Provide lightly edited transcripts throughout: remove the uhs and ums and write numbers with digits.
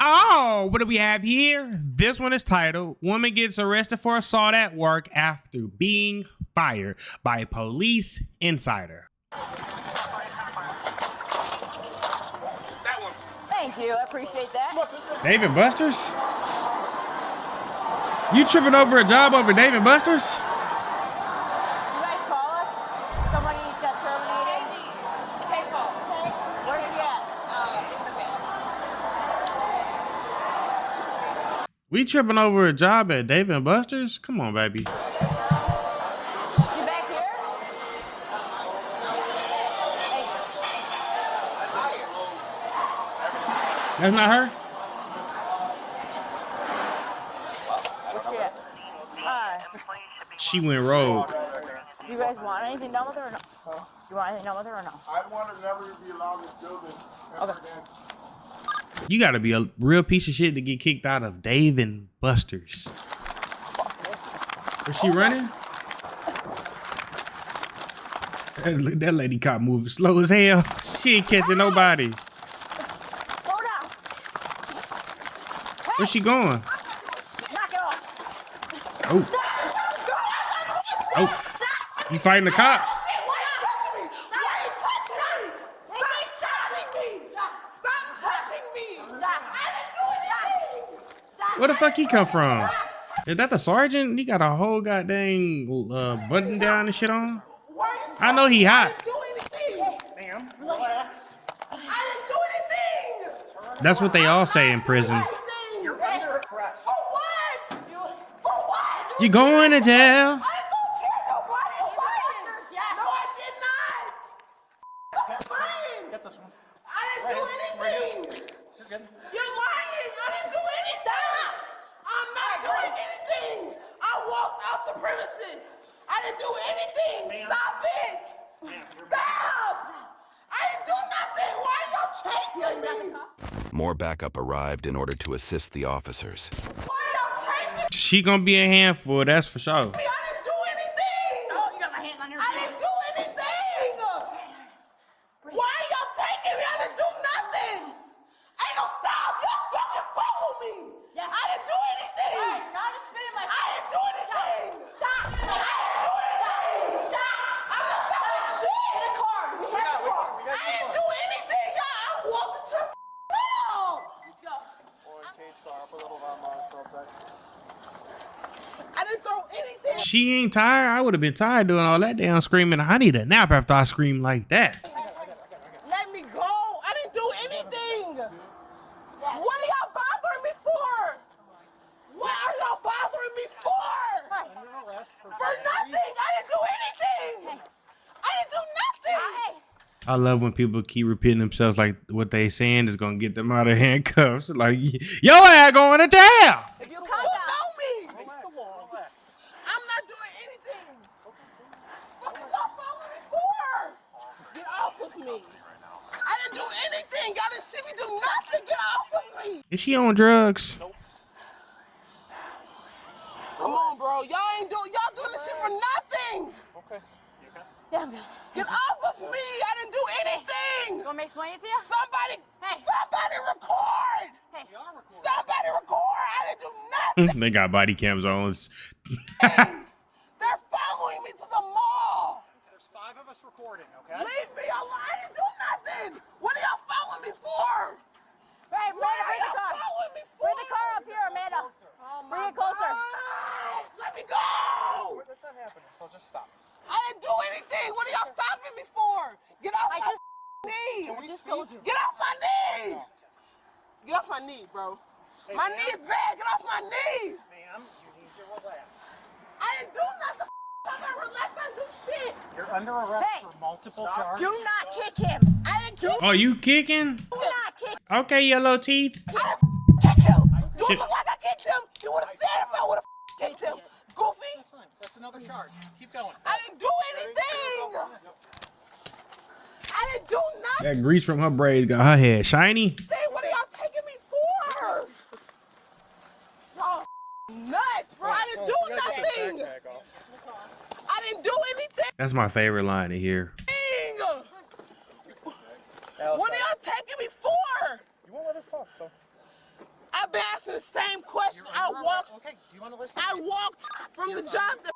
Oh, what do we have here? This one is titled, Woman Gets Arrested for Assault at Work After Being Fired by Police Insider. Thank you, I appreciate that. Dave & Buster's? You tripping over a job over Dave & Buster's? You guys call us? Somebody got terminated? Okay, call. Where's she at? We tripping over a job at Dave & Buster's? Come on, baby. You back here? That's not her? Where's she at? Hi. She went rogue. You guys want anything done with her or no? You want anything done with her or no? I want to never be allowed in this building. Okay. You gotta be a real piece of shit to get kicked out of Dave & Buster's. Is she running? That lady cop moving slow as hell. She ain't catching nobody. Slow down. Where's she going? Knock it off. Oh, oh, you fighting the cop? Where the fuck he come from? Is that the sergeant? He got a whole goddamn button down and shit on. I know he hot. Ma'am, relax. I didn't do anything. That's what they all say in prison. You're under arrest. For what? For what? You going to jail? I didn't go tear nobody away. No, I did not. Stop lying. Get this one. I didn't do anything. You're good. You're lying. I didn't do anything. I'm not doing anything. I walked off the premises. I didn't do anything. Stop it. Stop. I didn't do nothing. Why are y'all chasing me? More backup arrived in order to assist the officers. Why are y'all chasing me? She gonna be a handful, that's for sure. I didn't do anything. Oh, you got my hand on your I didn't do anything. Why are y'all taking me? I didn't do nothing. Ain't no stop. Y'all fucking follow me. Yes. I didn't do anything. Hey, you're not just spitting my I didn't do anything. Stop. I didn't do anything. Stop. I'm not stopping shit. Get a car. We have a car. I didn't do anything. Y'all, I walked into the wall. Let's go. I didn't throw anything. She ain't tired. I would have been tired doing all that damn screaming. I need a nap after I scream like that. Let me go. I didn't do anything. What are y'all bothering me for? What are y'all bothering me for? For nothing. I didn't do anything. I didn't do nothing. I love when people keep repeating themselves like what they saying is gonna get them out of handcuffs. Like, yo ass going to jail. If you Who calm down. know me? I'm not doing anything. What is y'all following me for? Get off of me. I didn't do anything. Y'all didn't see me do nothing. Get off of me. Is she on drugs? Come on, bro. Y'all doing this shit for nothing. Yeah, I'm good. Get off of me. I didn't do anything. You want me to explain it to you? Somebody Hey. record. Hey. Somebody record. I didn't do nothing. They got body cams on. They're following me to the mall. There's 5 of us recording, okay? Leave me alone. I didn't do nothing. What are y'all following me for? Hey, What Amanda, are bring the y'all car. following me for? Bring the car up here, Amanda. Bring it closer. God. Let me go. That's not happening, so just stop. I didn't do anything. What are y'all stopping me for? Get off I my just- knee. I just told you. Get off my knee. Get off my knee, bro. My knee is bad. Get off my knee. Ma'am, you need to relax. I didn't do nothing. I'm not relax. I didn't do shit. You're under arrest Hey. for multiple charges. Do not kick him. I didn't do Oh, you kicking? Do not kick. Okay, yellow teeth. I didn't kick him. Do Shit. it look like I kicked him? You would have said if I would have kicked him. Goofy. That's fine. That's another charge. Keep going. I didn't do anything. I didn't do nothing. That grease from her braids got her head shiny. What are y'all taking me for? Y'all nuts, bro. I didn't do nothing. I didn't do anything. That's my favorite line to hear. What are y'all taking me for? You won't let us talk, so. I've been asking the same question. I walked. Okay, do you want to listen? I walked from the job that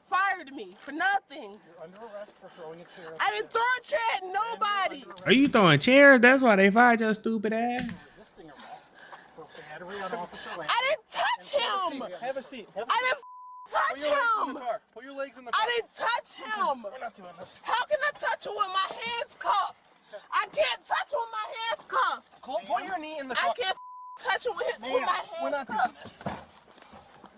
fired me for nothing. You're under arrest for throwing a chair. I didn't throw a chair at nobody. Are you throwing chairs? That's why they fired your stupid ass. Resisting arrest for battery on Officer Lamb. I didn't touch him. Have a seat. Have a seat. I didn't touch him. Put your legs in the car. I didn't touch him. We're not doing this. How can I touch him with my hands cuffed? I can't touch him with my hands cuffed. Put your knee in the I car. can't touch him with my We're hands not doing cuffed. this.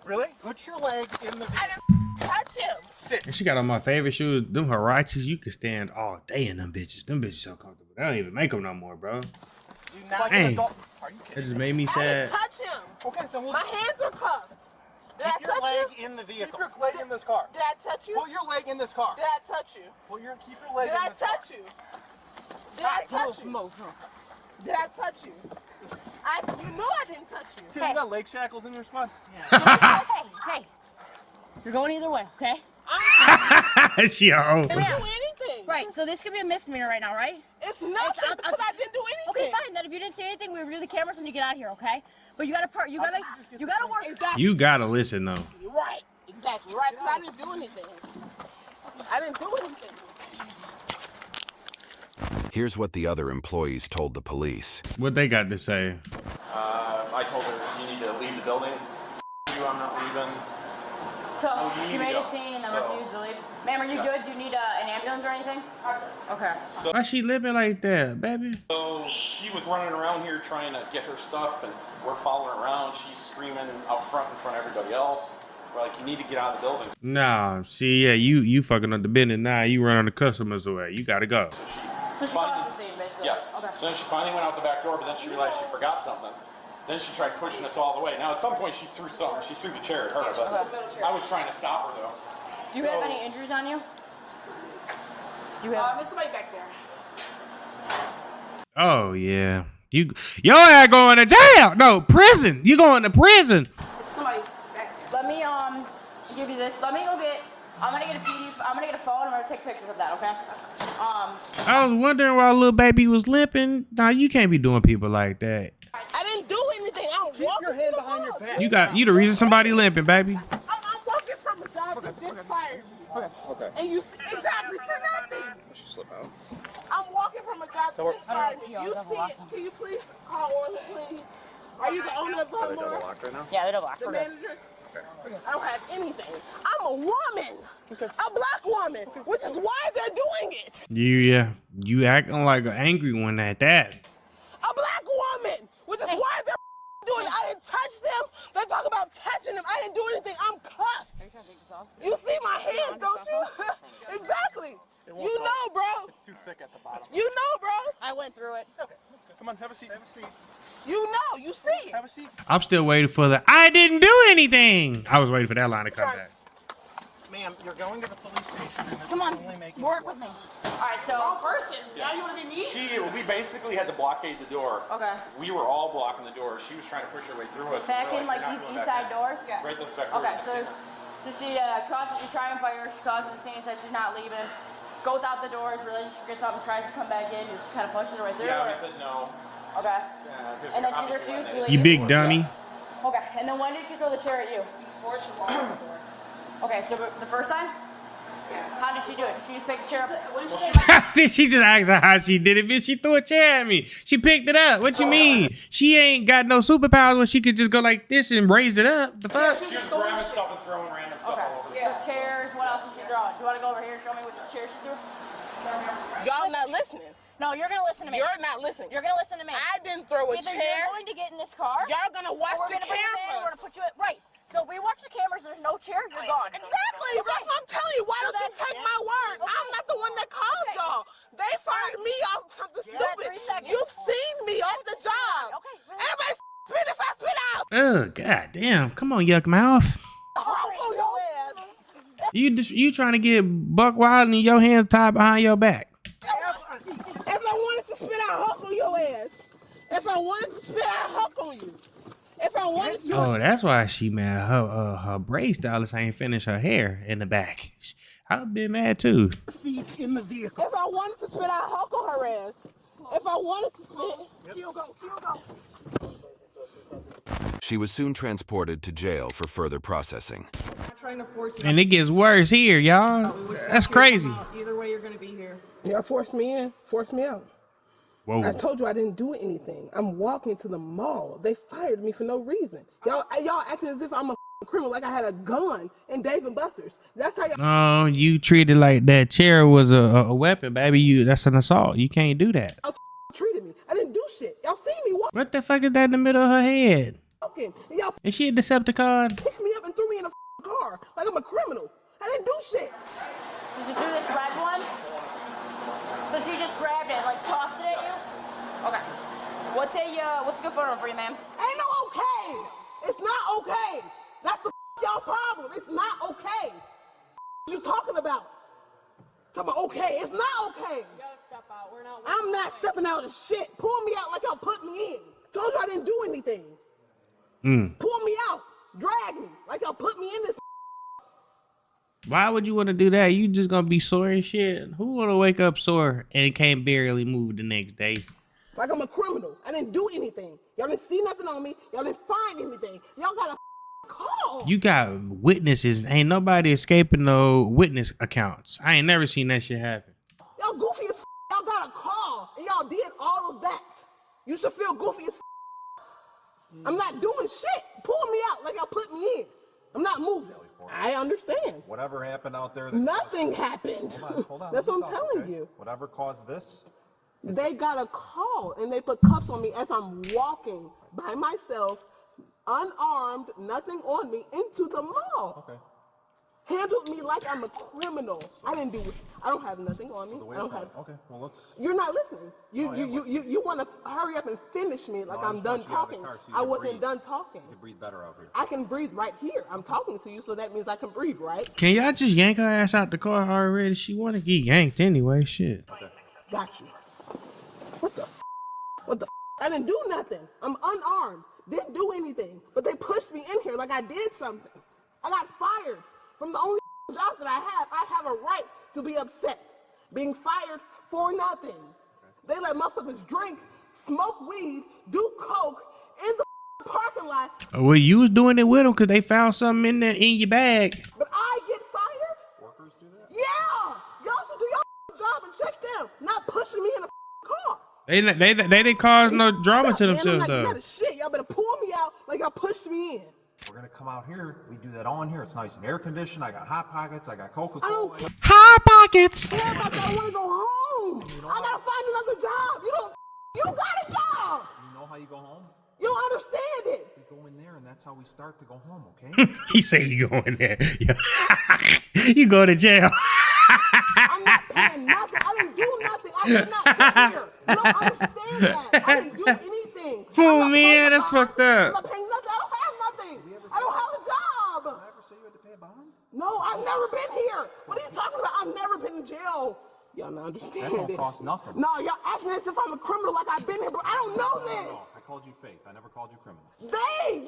Really? Put your leg in the I didn't touch him. Sit. And she got on my favorite shoes. Them Huaraches, you could stand all day in them bitches. Them bitches so comfortable. They don't even make them no more, bro. Do not Dang. an adult. Are you That kidding? just made me I sad. didn't touch him. Okay, then we'll My hands are cuffed. Did I keep your touch leg you? in the vehicle. Keep your leg in this car. Did I touch you? Put your leg in this car. Did I touch you? Keep your leg Did I in this car. touch you? Did I touch you? Did I touch you? You know I didn't touch you. Dude, you got leg shackles in your spine? Hey, you're going either way, okay? She a hoe. I didn't do anything. Right, so this could be a misdemeanor right now, right? It's nothing I'll- because I didn't do anything. Okay, fine. Then if you didn't say anything, we review the cameras when you get out of here, okay? But you gotta work. Exactly. You gotta listen though. Right. Exactly. Right. Because I didn't do anything. I didn't do anything. Here's what the other employees told the police. What they got to say? I told her, you need to leave the building. I'm not leaving. So you need you to made go. a scene and then So- refused to leave. Ma'am, are you good? Do you need an ambulance or anything? Okay. Why she living like that, baby? So she was running around here trying to get her stuff, and we're following her around. She's screaming out front in front of everybody else. We're like, you need to get out of the building. Nah, see, yeah, you fucking up the business now. You running the customers away. You gotta go. So she So she finally, caused the scene, basically. yes. Okay. So then she finally went out the back door, but then she realized she forgot something. Then she tried pushing us all the way. Now at some point she threw something. She threw the chair at her, but I was trying to stop her though. Do you have any injuries on you? Do you have? There's somebody back there. Oh yeah, your ass going to jail? No, prison. You going to prison? There's somebody back there. Let me give you this. Let me go get. I'm gonna get a PDF. I'm gonna get a phone. I'm gonna take pictures of that. Okay. I was wondering why little baby was limping. Nah, you can't be doing people like that. I didn't do anything. I'm walking your hand to the behind your house. back. You the reason somebody limping, baby. I'm walking from a job that just fired me. Okay. And you exactly for nothing. She slip out. I'm walking from a job that just fired me. You see it? Can you please call on it, please? Are you the owner of the Are they double homeowner? locked right now? yeah, they don't lock. The manager? I don't have anything. I'm a woman. A black woman. Which is why they're doing it. You acting like an angry one at that. A black woman. Which is why they're doing it. I didn't touch them. They talk about touching them. I didn't do anything. I'm cuffed. You see my hand, don't you? Exactly. You know, bro. It's too thick at the bottom. You know, bro. I went through it. Okay, let's go. Come on, have a seat. Have a seat. You know. You see it. Have a seat. I'm still waiting for the I didn't do anything. I was waiting for that line to come back. Ma'am, you're going to the police station. And this Come is on, only making work it with me. worse. All right, Wrong so person. Now you want to be me? We basically had to blockade the door. okay. We were all blocking the door. She was trying to push her way through us. Back We're in like "You're not these going east back side in." doors. Yes. Right this back door. Okay, so she crosses. You try and fire her. She causes the scene. Says she's not leaving. Goes out the doors. Really just forgets something. Tries to come back in. Just kind of pushes her right through. Yeah, or- we said no. Okay. 'Cause And then she obviously refused when to they- You big dummy. Okay. And then when did she throw the chair at you? Before she walked out the door. Okay, so the first time? How did she do it? Did she just pick the chair up? When she came out, She just asked her how she did it, bitch. She threw a chair at me. She picked it up. What you mean? She ain't got no superpowers where she could just go like this and raise it up. The fuck? She was grabbing stuff and throwing random stuff Okay. all over. Yeah. The chairs. What else did she throw? Do you want to go over here and show me what the chair she threw? y'all not listening. No, you're gonna listen to me. You're not listening. You're gonna listen to me. I didn't throw a Either chair. you're going to get in this car. Y'all gonna watch or we're the gonna put you in, we're cameras. gonna put you in. Right. So if we watch the cameras, there's no chair. You're gone. Exactly. That's what I'm telling you. Why don't you take my word? I'm not the one that called y'all. They fired me off something You got stupid. 3 seconds. You've seen me off the job. Okay, really? Everybody spit if I spit out. Oh god damn! Come on, yuck mouth. Oh, your ass. You trying to get buck wild and your hands tied behind your back? If I wanted to spit out, huck on your ass. If I wanted to spit out, huck on you. If I wanted to. Oh, that's why she mad. Her braid stylist ain't finished her hair in the back. I've been mad too. Feet in the vehicle. If I wanted to spit out, huck on her ass. If I wanted to spit. She'll go. She was soon transported to jail for further processing. I'm not trying to force you. And it gets worse here, y'all. That's crazy. Either way, you're gonna be here. Y'all forced me in, forced me out. Whoa. I told you I didn't do anything. I'm walking to the mall. They fired me for no reason. Y'all acting as if I'm a criminal, like I had a gun in Dave and Buster's. That's how y'all. No, you treated like that chair was a weapon, baby. That's an assault. You can't do that. Treated me. I didn't do shit. Y'all see me What the fuck is that in the middle of her head? walking, and y'all Is she a Decepticon? picked me up and threw me in a car like I'm a criminal. I didn't do shit. Did you do this red one? So she just grabbed it, like tossed it at you? Okay. What's a good phone number for you, ma'am? Ain't no okay. It's not okay. That's the y'all problem. It's not okay. What you talking about? Talking about okay. It's not okay. You gotta step out. We're not. I'm not stepping out of shit. Pull me out like y'all put me in. Told you I didn't do anything. Pull me out. Drag me like y'all put me in this. Why would you want to do that? You just gonna be sore as shit. Who wanna wake up sore and can't barely move the next day? Like I'm a criminal. I didn't do anything. Y'all didn't see nothing on me. Y'all didn't find anything. Y'all got a call. You got witnesses. Ain't nobody escaping no witness accounts. I ain't never seen that shit happen. Y'all goofy as y'all got a call and y'all did all of that. You should feel goofy as I'm not doing shit. Pull me out like y'all put me in. I'm not moving. I understand. Whatever happened out there. Nothing happened. Hold on. That's let me what I'm talk, telling okay? you. Whatever caused this. They got a call and they put cuffs on me as I'm walking by myself, unarmed, nothing on me, into the mall. Okay. Handled me like I'm a criminal. I didn't do it. I don't have nothing on me. The way I don't it's have. at. Okay. Well, let's. You're not listening. I am listening. You want to hurry up and finish me like I I'm just done want you out of the talking. car so you I can wasn't breathe. done talking. You can breathe better out here. I can breathe right here. I'm talking to you, so that means I can breathe, right? Can y'all just yank her ass out the car already? She wanna get yanked anyway. Shit. Got you. What the? What the? I didn't do nothing. I'm unarmed. Didn't do anything. But they pushed me in here like I did something. I got fired from the only job that I have. I have a right to be upset. Being fired for nothing. They let motherfuckers drink, smoke weed, do coke in the parking lot. Well, you was doing it with them because they found something in there in your bag. But I get fired? Workers do that? Yeah! Y'all should do your job and check them. Not pushing me in a car. They didn't cause no drama to Man, I'm themselves not getting though. out of shit. Y'all better pull me out like y'all pushed me in. We're gonna come out here. We do that all in here. It's nice and air conditioned. I got hot pockets. I got I don't Coca-Cola. care Hot pockets. about that. I want to go home. I gotta find another job. You got a job. You know how you go home? You don't understand it. You go in there, and that's how we start to go home. Okay? He say you go in there. You go to jail. I'm not paying nothing. I didn't do nothing. I did not get here. You don't understand that. I didn't do anything. Oh, I'm not man, paying that's a bond. fucked up. I'm not paying nothing. I don't have nothing. I don't have a job. Did I ever say you had to pay a bond? No, I've never been here. What are you talking about? I've never been in jail. Y'all not understand That don't it. cost nothing. No, y'all acting as if I'm a criminal like I've been here, but I don't know this. No, I called you Faith. I never called you criminal.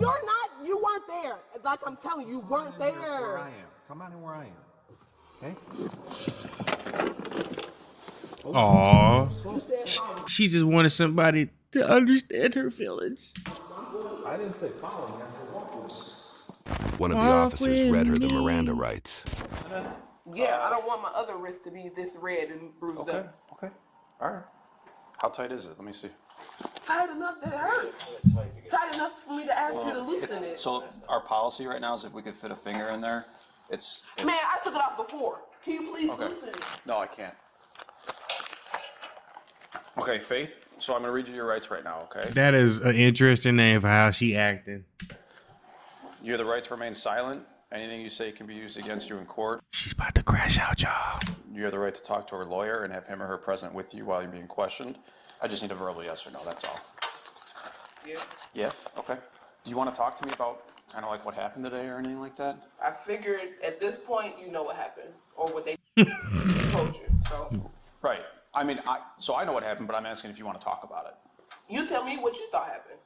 You're not, you weren't there. Like I'm telling you, you weren't Here's where there. I am. Come on in where I am. Okay? Aw. You said, She just wanted somebody to understand her feelings. I didn't say follow me. I said walk with me. One of the Walk officers with read her the me. Miranda rights. yeah, I don't want my other wrist to be this red and bruised Okay. up. Okay. All right. How tight is it? Let me see. Tight enough that it hurts. Tight enough for me to ask you to loosen it. So our policy right now is if we could fit a finger in there, it's Man, I took it off before. Can you please okay. loosen it? No, I can't. Okay, Faith. So I'm gonna read you your rights right now. Okay. That is an interesting name for how she acting. You have the right to remain silent. Anything you say can be used against you in court. She's about to crash out, y'all. You have the right to talk to her lawyer and have him or her present with you while you're being questioned. I just need a verbal yes or no, that's all. Yeah. Yeah? Okay. Do you want to talk to me about kind of like what happened today or anything like that? I figured at this point you know what happened or what they told you. So Right. I mean, so I know what happened, but I'm asking if you want to talk about it. you tell me what you thought happened.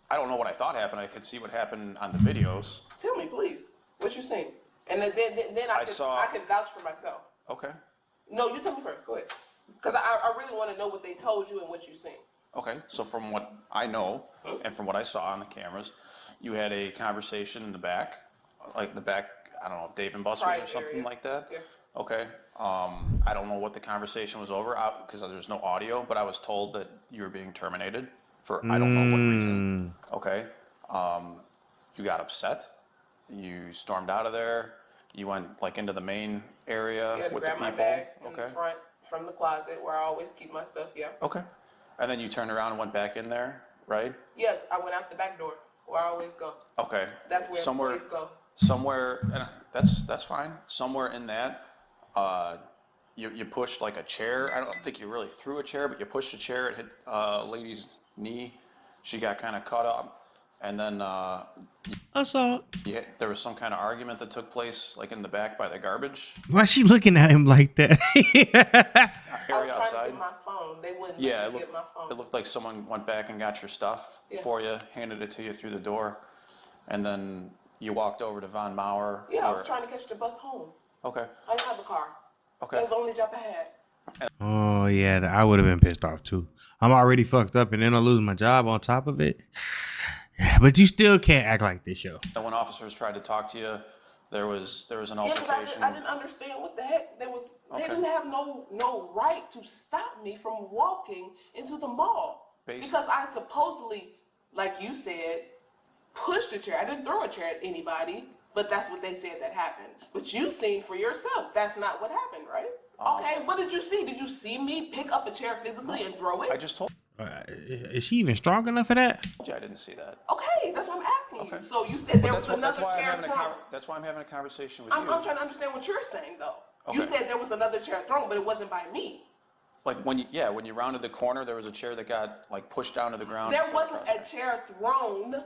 I don't know what I thought happened. I could see what happened on the videos. Tell me, please, what you seen, and then I can vouch for myself. Okay. No, you tell me first. Go ahead, because I really want to know what they told you and what you seen. Okay, so from what I know and from what I saw on the cameras, you had a conversation in the back, like the back, I don't know, Dave and Buster's Private or something area. like that? Yeah. Okay, I don't know what the conversation was over, because there's no audio, but I was told that you were being terminated for I don't know what reason. Okay, you got upset, you stormed out of there, you went like into the main area You had to with the grab my people. bag in Okay. the front from the closet where I always keep my stuff. Yeah. Okay. And then you turned around and went back in there, right? Yeah, I went out the back door where I always go. Okay. That's where employees go. Somewhere, and that's fine. Somewhere in that, you pushed like a chair. I don't think you really threw a chair, but you pushed a chair. It hit a lady's knee. She got kind of cut up, and then Assault. there was some kind of argument that took place, like in the back by the garbage Why is she looking at him like that? I was area trying to outside. get my phone. They wouldn't Yeah, let me get my phone. it looked like someone went back and got your stuff Yeah. for you, handed it to you through the door, and then you walked over to Von Mauer. Yeah, I was trying to catch the bus home. Okay. I didn't have a car. Okay. That was the only job I had. Oh yeah, I would have been pissed off too. I'm already fucked up, and then I lose my job on top of it. But you still can't act like this, yo. And when officers tried to talk to you, there was an Yeah, because altercation. I didn't understand what the heck. They Okay. didn't have no right to stop me from walking into the mall. Because I supposedly, like you said, pushed a chair. I didn't throw a chair at anybody, but that's what they said that happened. But you seen for yourself. That's not what happened, right? Okay, what did you see? Did you see me pick up a chair physically and throw it? I just told Is she even strong enough for that? you I didn't see that. Okay, that's what I'm asking Okay. you. So you said there But was another chair thrown. that's why I'm having a conversation with I'm you. trying to understand what you're saying, though. You Okay. said there was another chair thrown, but it wasn't by me. Like when you rounded the corner, there was a chair that got like pushed down to the ground. There and wasn't across a chair thrown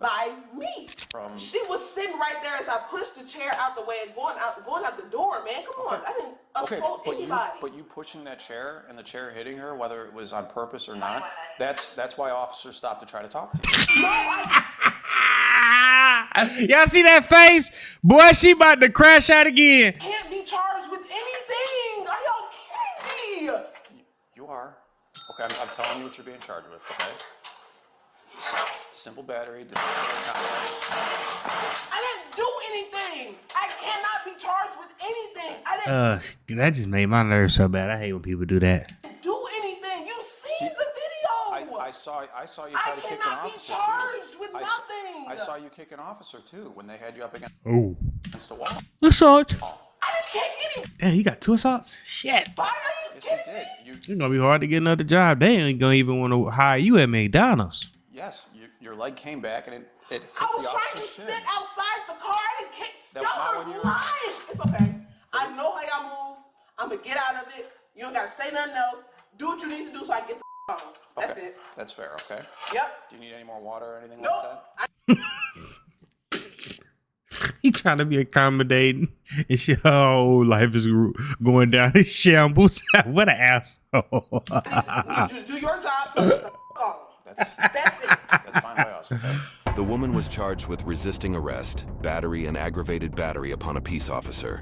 by me. From- She was sitting right there as I pushed the chair out the way and going out the door, man. Come on. I didn't assault anybody. but you pushing that chair and the chair hitting her, whether it was on purpose or not, that's why officers stopped to try to talk to you. No, Y'all see that face? Boy, she about to crash out again. can't be charged with anything. Are y'all kidding me? You are. Okay, I'm telling you what you're being charged with, okay? Simple battery. I didn't do anything. I cannot be charged with anything. I didn't That just made my nerves so bad. I hate when people do that. do anything. You've seen the video. I saw you try to kick an cannot be officer charged too. with I nothing. saw you kick an officer too when they had you up Oh. against the wall. Assault. I didn't kick any. Damn, you got 2 assaults? Shit. Why are you Yes, you kidding did. me? It's gonna be hard to get another job. They ain't gonna even want to hire you at McDonald's. Yes, your leg came back and it hit I was the trying to officer's sit shin. outside the car. I didn't kick. That- Y'all not are when you were- lying. It's okay. I know how y'all move. I'm gonna get out of it. You don't gotta say nothing else. Do what you need to do so I can get the home. That's Okay, it. That's fair. Okay. Yep. Do you need any more water or anything Nope. like that? He trying to be accommodating. And shit, oh, life is going down in shambles. What an asshole. You do your job so I can get the home. That's it. That's fine by us. Okay. The woman was charged with resisting arrest, battery, and aggravated battery upon a peace officer.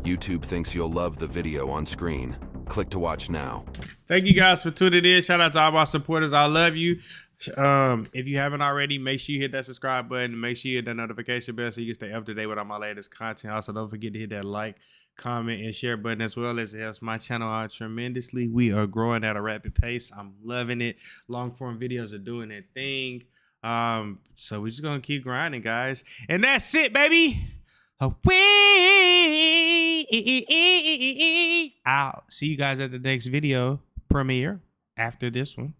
YouTube thinks you'll love the video on screen. Click to watch now. Thank you guys for tuning in. Shout out to all our supporters. I love you. If you haven't already, make sure you hit that subscribe button. Make sure you hit that notification bell so you can stay up to date with all my latest content. Also, don't forget to hit that like, comment, and share button as well, as it helps my channel out tremendously. We are growing at a rapid pace. I'm loving it. Long form videos are doing their thing. So we're just gonna keep grinding, guys. And that's it, baby. Away out. See you guys at the next video premiere after this one.